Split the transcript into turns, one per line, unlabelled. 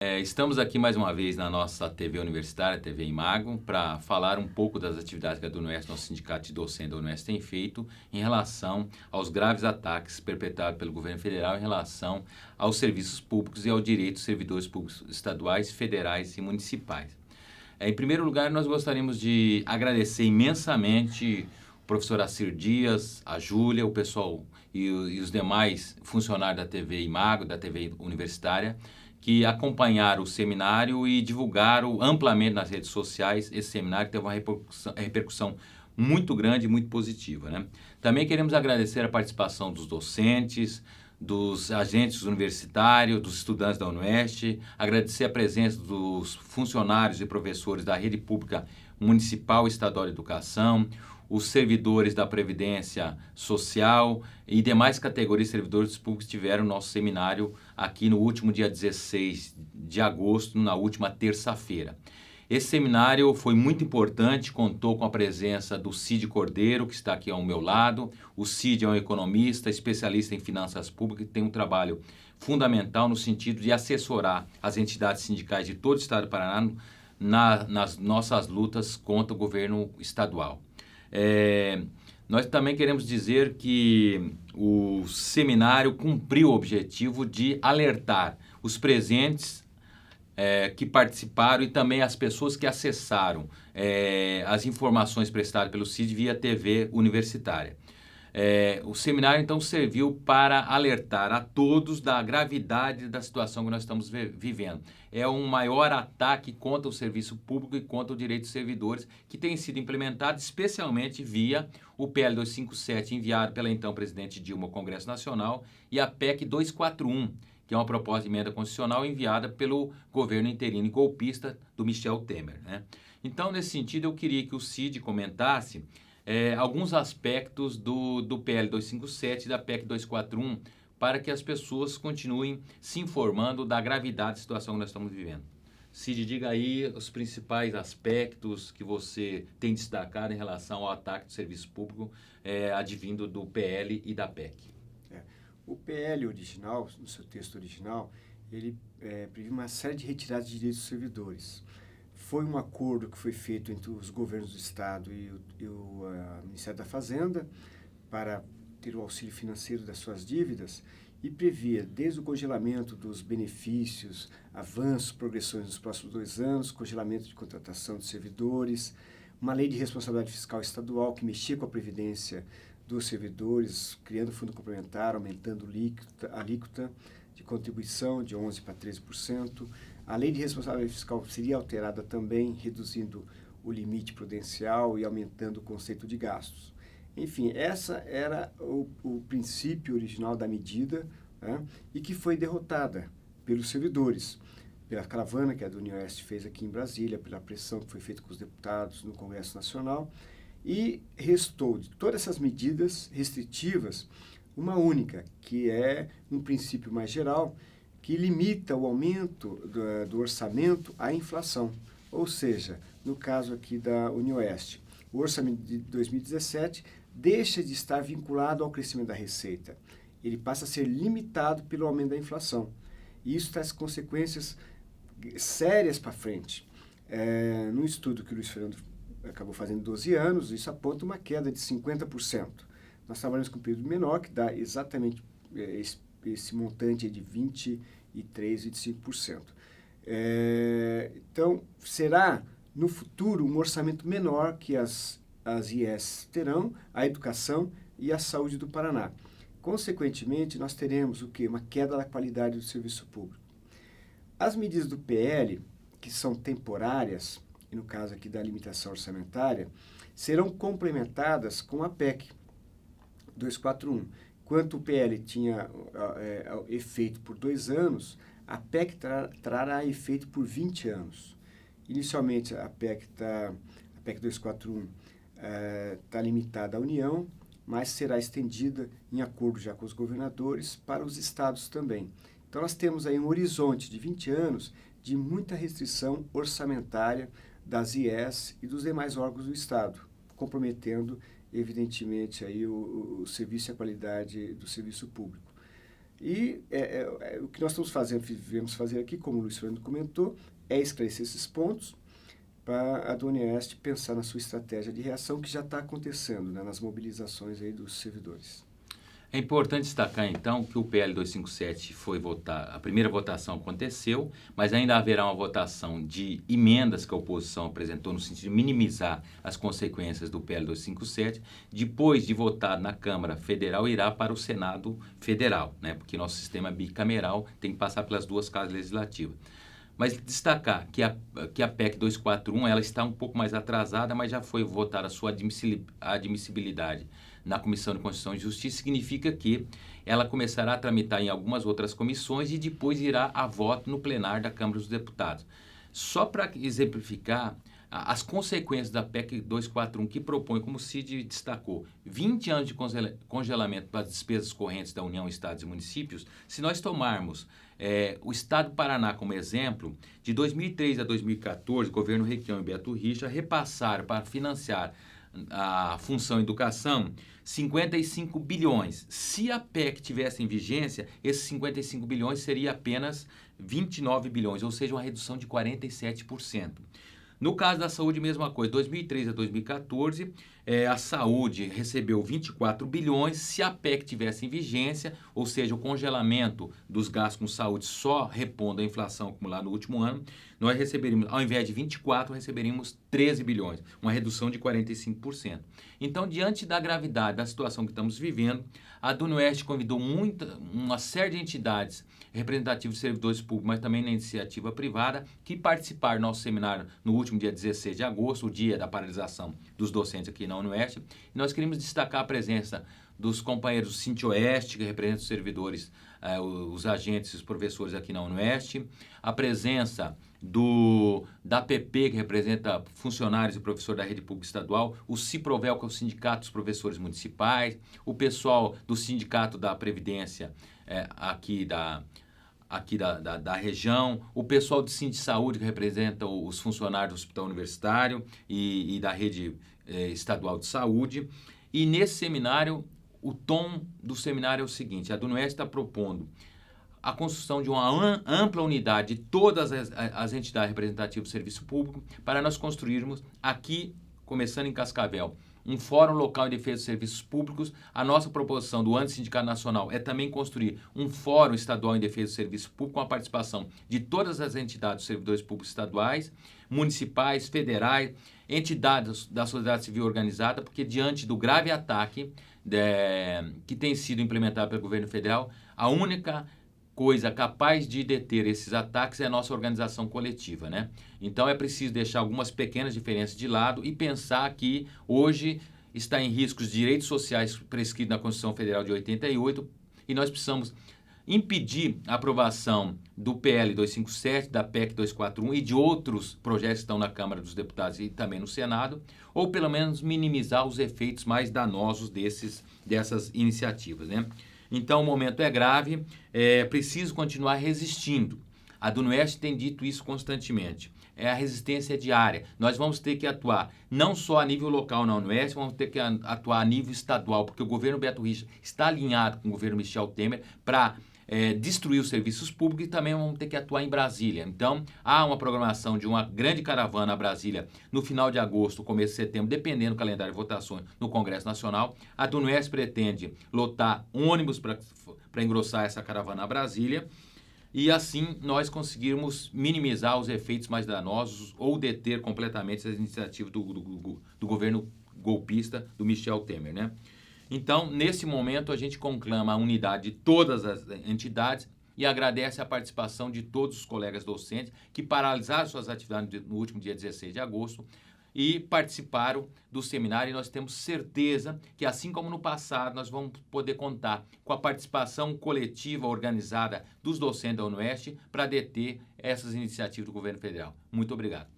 Estamos aqui mais uma vez na nossa TV Universitária, TV Imago, para falar um pouco das atividades que a Dunoeste, nosso sindicato de docentes da Unesp, tem feito em relação aos graves ataques perpetrados pelo governo federal em relação aos serviços públicos e ao direito dos servidores públicos estaduais, federais e municipais. Em primeiro lugar, nós gostaríamos de agradecer imensamente o professor Assir Dias, a Júlia, o pessoal e os demais funcionários da TV Imago, da TV Universitária, que acompanharam o seminário e divulgaram amplamente nas redes sociais esse seminário, que teve uma repercussão muito grande e muito positiva, né? Também queremos agradecer a participação dos docentes, dos agentes universitários, dos estudantes da Unoeste, agradecer a presença dos funcionários e professores da rede pública municipal e estadual de educação, os servidores da Previdência Social e demais categorias de servidores públicos que tiveram nosso seminário aqui no último dia 16 de agosto, na última terça-feira. Esse seminário foi muito importante, contou com a presença do Cid Cordeiro, que está aqui ao meu lado. O Cid é um economista, especialista em finanças públicas, e tem um trabalho fundamental no sentido de assessorar as entidades sindicais de todo o estado do Paraná nas nossas lutas contra o governo estadual. Nós também queremos dizer que o seminário cumpriu o objetivo de alertar os presentes que participaram e também as pessoas que acessaram as informações prestadas pelo CID via TV universitária. O seminário, então, serviu para alertar a todos da gravidade da situação que nós estamos vivendo. É um maior ataque contra o serviço público e contra o direito dos servidores que tem sido implementado especialmente via o PL 257 enviado pela então presidente Dilma ao Congresso Nacional e a PEC 241, que é uma proposta de emenda constitucional enviada pelo governo interino e golpista do Michel Temer, né? Então, nesse sentido, eu queria que o Cid comentasse alguns aspectos do PL 257 e da PEC 241 para que as pessoas continuem se informando da gravidade da situação que nós estamos vivendo. Cid, diga aí os principais aspectos que você tem destacado em relação ao ataque do serviço público advindo do PL e da PEC.
O PL original, no seu texto original, ele prevê uma série de retiradas de direitos dos servidores. Foi um acordo que foi feito entre os governos do Estado e o Ministério da Fazenda para ter o auxílio financeiro das suas dívidas e previa desde o congelamento dos benefícios, avanços, progressões nos próximos 2 anos, congelamento de contratação de servidores, uma lei de responsabilidade fiscal estadual que mexia com a previdência dos servidores, criando fundo complementar, aumentando a alíquota de contribuição de 11% para 13%. A lei de responsabilidade fiscal seria alterada também, reduzindo o limite prudencial e aumentando o conceito de gastos. Enfim, essa era o princípio original da medida, né, e que foi derrotada pelos servidores, pela caravana que a Dunoeste fez aqui em Brasília, pela pressão que foi feita com os deputados no Congresso Nacional, e restou de todas essas medidas restritivas uma única, que é um princípio mais geral, que limita o aumento do orçamento à inflação. Ou seja, no caso aqui da Unoeste, o orçamento de 2017 deixa de estar vinculado ao crescimento da receita. Ele passa a ser limitado pelo aumento da inflação. E isso traz consequências sérias para frente. No estudo que o Luiz Fernando acabou fazendo 12 anos, isso aponta uma queda de 50%. Nós trabalhamos com um período menor, que dá exatamente esse montante de 23%, 25%. Então, será, no futuro, um orçamento menor que as IES terão, a educação e a saúde do Paraná. Consequentemente, nós teremos o quê? Uma queda da qualidade do serviço público. As medidas do PL, que são temporárias, e no caso aqui da limitação orçamentária, serão complementadas com a PEC 241. Enquanto o PL tinha efeito por 2 anos, a PEC trará efeito por 20 anos. Inicialmente, a PEC 241 está limitada à União, mas será estendida em acordo já com os governadores para os estados também. Então, nós temos aí um horizonte de 20 anos de muita restrição orçamentária das IES e dos demais órgãos do Estado, comprometendo, evidentemente, aí o serviço e a qualidade do serviço público. E o que nós estamos fazendo, devemos fazer aqui, como o Luiz Fernando comentou, é esclarecer esses pontos para a do Unioeste pensar na sua estratégia de reação que já está acontecendo, né, nas mobilizações aí dos servidores.
É importante destacar, então, que o PL 257 foi votar, a primeira votação aconteceu, mas ainda haverá uma votação de emendas que a oposição apresentou no sentido de minimizar as consequências do PL 257. Depois de votar na Câmara Federal, irá para o Senado Federal, né? Porque nosso sistema bicameral tem que passar pelas duas casas legislativas. Mas destacar que a PEC 241 ela está um pouco mais atrasada, mas já foi votada a sua admissibilidade na Comissão de Constituição e Justiça, significa que ela começará a tramitar em algumas outras comissões e depois irá a voto no plenário da Câmara dos Deputados. Só para exemplificar as consequências da PEC 241, que propõe, como o Cid destacou, 20 anos de congelamento das despesas correntes da União, Estados e Municípios. Se nós tomarmos o Estado do Paraná como exemplo, de 2003 a 2014, o governo Requião e Beto Richa repassaram para financiar a função educação 55 bilhões. Se a PEC tivesse em vigência, esses 55 bilhões seria apenas 29 bilhões, ou seja, uma redução de 47%. No caso da saúde, mesma coisa. 2003 a 2014, a saúde recebeu 24 bilhões. Se a PEC tivesse em vigência, ou seja, o congelamento dos gastos com saúde só repondo a inflação acumulada no último ano, nós receberíamos, ao invés de 24, receberíamos 13 bilhões, uma redução de 45%. Então, diante da gravidade da situação que estamos vivendo, a Dunoeste convidou uma série de entidades representativas de servidores públicos, mas também na iniciativa privada, que participaram do nosso seminário no último dia 16 de agosto, o dia da paralisação dos docentes aqui na Unoeste. E nós queríamos destacar a presença dos companheiros do Sintioeste, que representam os servidores, os agentes e os professores aqui na Unoeste, a presença da APP, que representa funcionários e professores da rede pública estadual, o Ciprovel, que é o Sindicato dos Professores Municipais, o pessoal do Sindicato da Previdência aqui da região, o pessoal do Sindicato de Saúde, que representa os funcionários do Hospital Universitário e da rede estadual de saúde. E nesse seminário, o tom do seminário é o seguinte: a Dunoeste está propondo a construção de uma ampla unidade de todas as entidades representativas do serviço público para nós construirmos aqui, começando em Cascavel, um fórum local em defesa dos serviços públicos. A nossa proposição do Antissindicato Nacional é também construir um fórum estadual em defesa do serviço público com a participação de todas as entidades dos servidores públicos estaduais, municipais, federais, entidades da sociedade civil organizada, porque diante do grave ataque que tem sido implementado pelo governo federal, a única coisa capaz de deter esses ataques é a nossa organização coletiva, né? Então é preciso deixar algumas pequenas diferenças de lado e pensar que hoje está em risco os direitos sociais prescritos na Constituição Federal de 88 e nós precisamos impedir a aprovação do PL 257, da PEC 241 e de outros projetos que estão na Câmara dos Deputados e também no Senado, ou pelo menos minimizar os efeitos mais danosos dessas iniciativas, né? Então, o momento é grave, é preciso continuar resistindo. A Dunoeste tem dito isso constantemente. A resistência diária. Nós vamos ter que atuar não só a nível local na Unoeste, vamos ter que atuar a nível estadual, porque o governo Beto Richa está alinhado com o governo Michel Temer para destruir os serviços públicos e também vamos ter que atuar em Brasília. Então, há uma programação de uma grande caravana a Brasília no final de agosto, começo de setembro, dependendo do calendário de votações no Congresso Nacional. A Dunoeste pretende lotar ônibus para engrossar essa caravana a Brasília e assim nós conseguirmos minimizar os efeitos mais danosos ou deter completamente as iniciativas do governo golpista do Michel Temer, né? Então, nesse momento, a gente conclama a unidade de todas as entidades e agradece a participação de todos os colegas docentes que paralisaram suas atividades no último dia 16 de agosto e participaram do seminário. E nós temos certeza que, assim como no passado, nós vamos poder contar com a participação coletiva organizada dos docentes da Unoeste para deter essas iniciativas do governo federal. Muito obrigado.